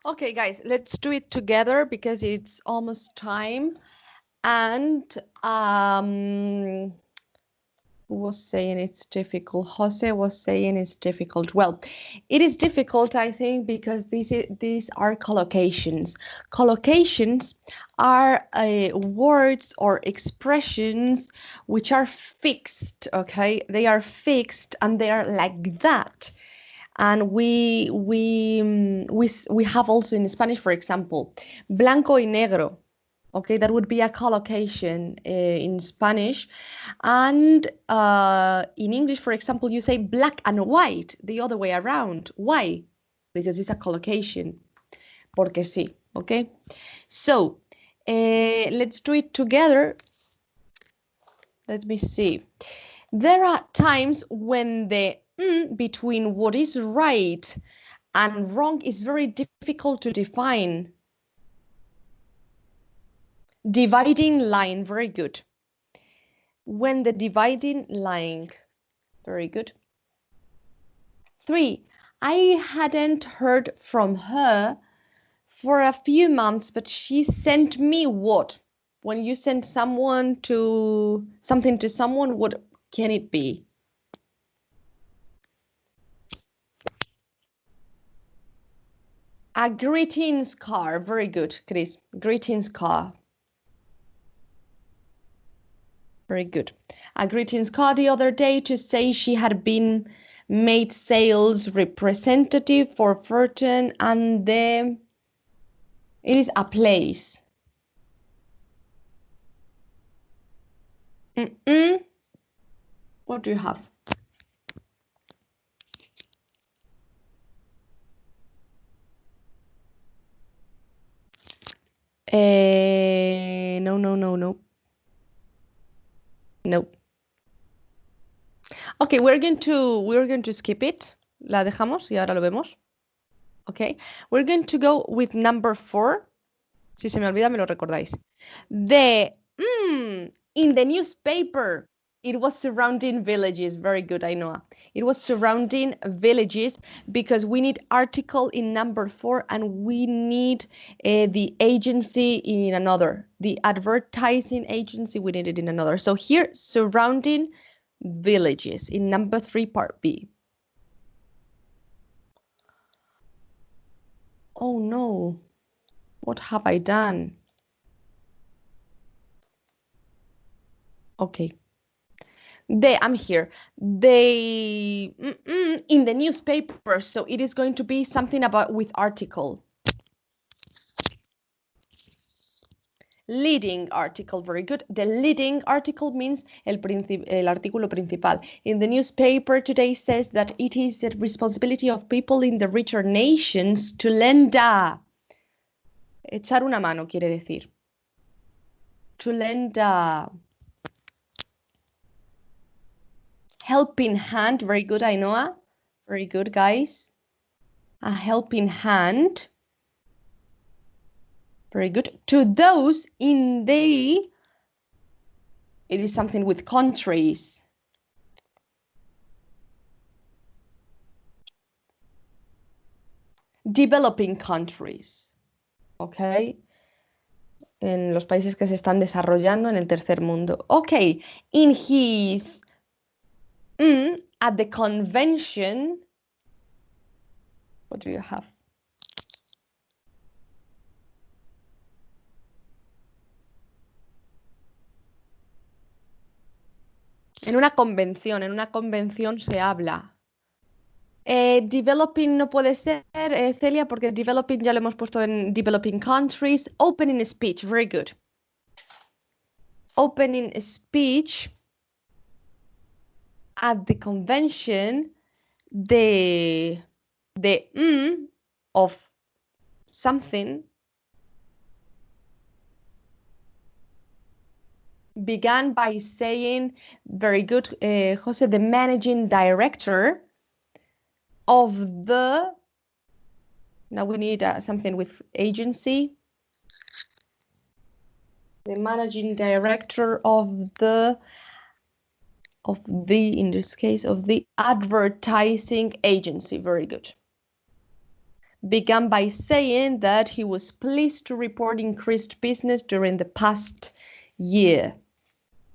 Okay, guys, let's do it together because it's almost time. And who was saying it's difficult? Jose was saying it's difficult. Well, it is difficult, I think, because these are collocations. Collocations are words or expressions which are fixed, okay? They are fixed and they are like that. And we have also in Spanish, for example, blanco y negro. Okay, that would be a collocation in Spanish. And in English, for example, you say black and white, the other way around. Why? Because it's a collocation. Porque sí, okay? So, let's do it together. Let me see. There are times when the between what is right and wrong is very difficult to define. Dividing line, very good. When the dividing line, very good. 3, I hadn't heard from her for a few months, but she sent me what? When you send something to someone, what can it be? A greetings card, very good, Chris. Greetings card. Very good. A greetings card the other day to say she had been made sales representative for Furton and it is a place. What do you have? No. No. Okay, we're going to skip it. La dejamos y ahora lo vemos. Okay, we're going to go with number 4. Si se me olvida, me lo recordáis. In the newspaper, it was surrounding villages. Very good, Ainhoa. It was surrounding villages because we need article in number 4 and we need the agency in another. The advertising agency, we need it in another. So here, surrounding villages in number 3, part B. Oh no, what have I done? Okay. I'm here. They in the newspaper, so it is going to be something about with article. Leading article, very good. The leading article means el artículo principal. In the newspaper today says that it is the responsibility of people in the richer nations to lend a. Echar una mano quiere decir. To lend a. Helping hand, very good, Ainhoa. Very good, guys. A helping hand. Very good. To those in the, it is something with countries. Developing countries. Okay. En los países que se están desarrollando en el tercer mundo. Okay. In his, at the convention, what do you have? En una convención se habla. Developing no puede ser, Celia, porque developing ya lo hemos puesto en developing countries. Opening speech, very good. Opening speech at the convention, the of something began by saying, very good, Jose, the managing director of the, now we need something with agency. The managing director of the, in this case, of the advertising agency. Very good. began by saying that he was pleased to report increased business during the past year.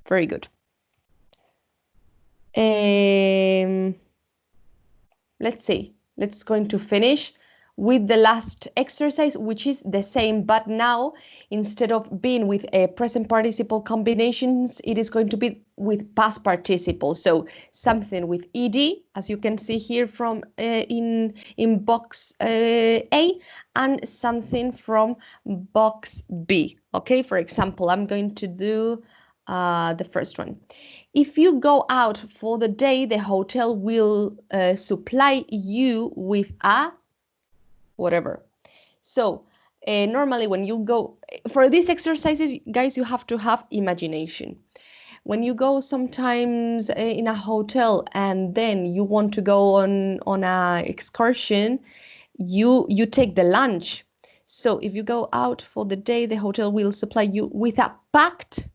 Very good. Let's see. Let's going to finish with the last exercise, which is the same, but now instead of being with a present participle combinations, it is going to be with past participle. So something with ed, as you can see here from in box A, and something from box B. Okay, for example, I'm going to do the first one. If you go out for the day, the hotel will supply you with a whatever. So normally when you go for these exercises, guys, you have to have imagination. When you go sometimes in a hotel and then you want to go on a excursion, you take the lunch. So if you go out for the day, the hotel will supply you with a packed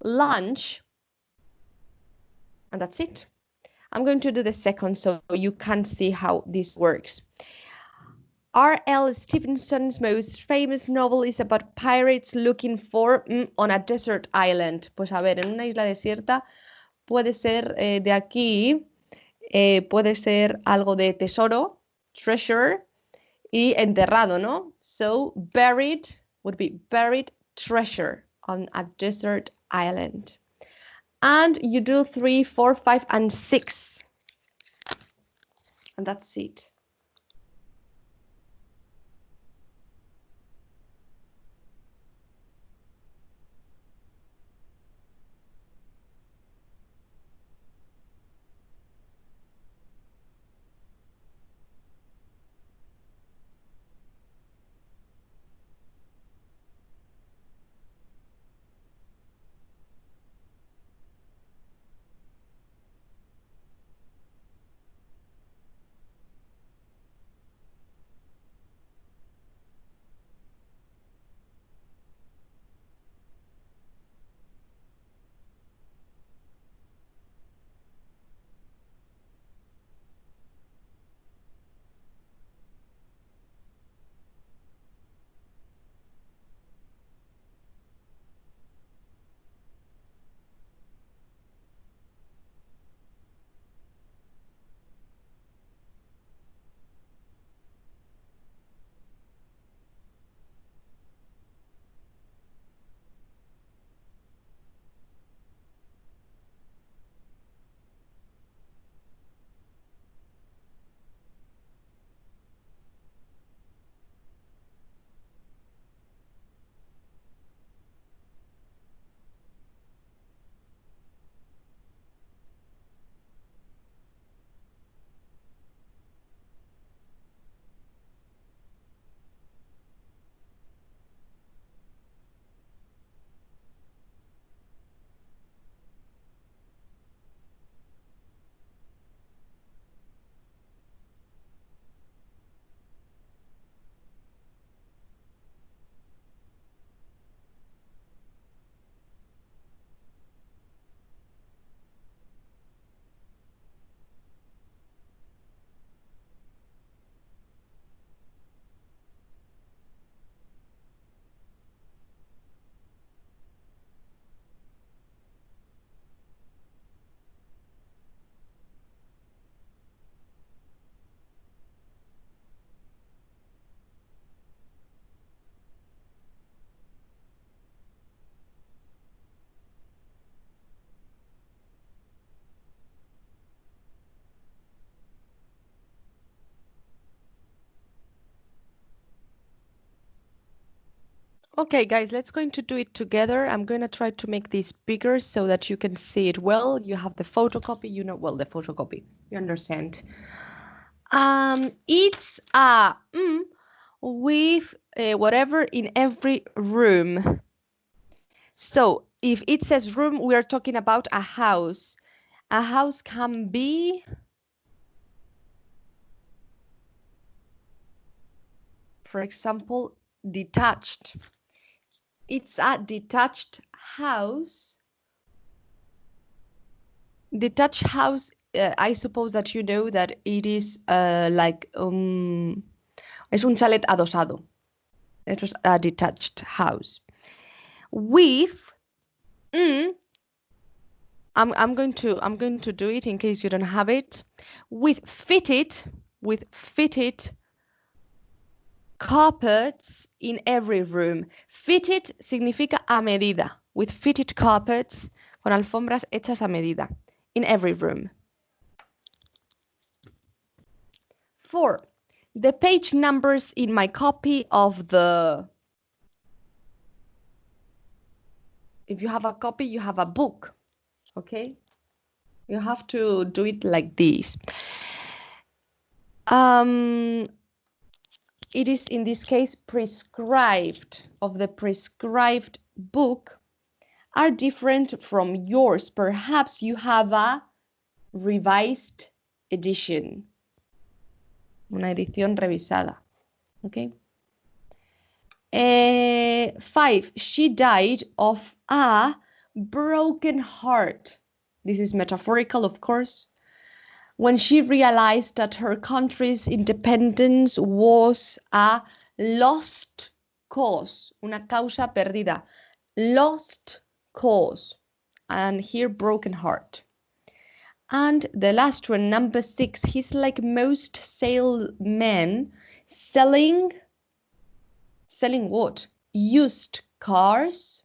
lunch, and that's it. I'm going to do the second so you can see how this works. R.L. Stevenson's most famous novel is about pirates looking for on a desert island. Pues a ver, en una isla desierta puede ser de aquí, puede ser algo de tesoro, treasure, y enterrado, ¿no? So buried would be buried treasure on a desert island. And you do 3, 4, 5, and 6. And that's it. Okay, guys, let's going to do it together. I'm going to try to make this bigger so that you can see it well. You have the photocopy, you know, well, the photocopy, you understand. It's a with whatever in every room. So if it says room, we are talking about a house. A house can be for example, detached. It's a detached house. Detached house I suppose that you know that it is like es un chalet adosado. It was a detached house. With I'm going to do it in case you don't have it. With fitted carpets in every room. Fitted significa a medida. With fitted carpets, con alfombras hechas a medida. In every room. 4. The page numbers in my copy of the... If you have a copy, you have a book. Okay? You have to do it like this. It is, in this case, prescribed. Of the prescribed book are different from yours. Perhaps you have a revised edition. Una edición revisada. Okay. 5. She died of a broken heart. This is metaphorical, of course. When she realized that her country's independence was a lost cause, una causa perdida, lost cause, and here broken heart. And the last one, number 6, he's like most salesmen selling what? Used cars.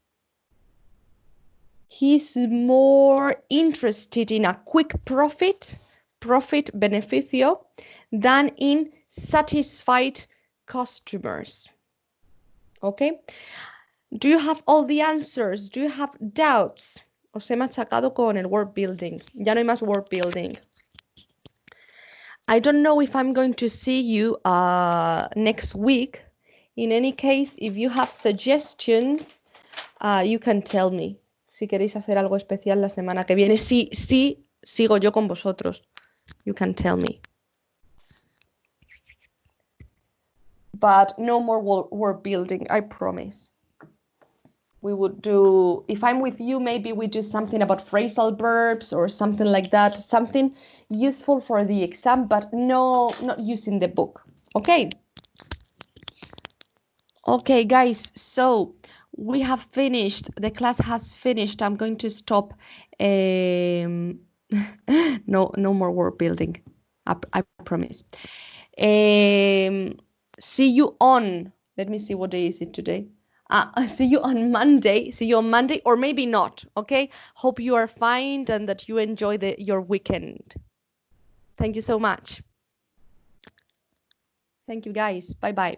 He's more interested in a quick profit, beneficio, than in satisfied customers. Okay? Do you have all the answers? Do you have doubts? Os he machacado con el word building. Ya no hay más word building. I don't know if I'm going to see you next week. In any case, if you have suggestions, you can tell me. Si queréis hacer algo especial la semana que viene. Sí, sigo yo con vosotros. You can tell me. But no more word building, I promise. We would do, if I'm with you, maybe we do something about phrasal verbs or something like that. Something useful for the exam, but no, not using the book. Okay? Okay, guys, so we have finished. The class has finished. I'm going to stop. No more word building. I promise. See you on. Let me see, what day is it today? See you on Monday. See you on Monday, or maybe not. Okay. Hope you are fine and that you enjoy your weekend. Thank you so much. Thank you, guys. Bye bye.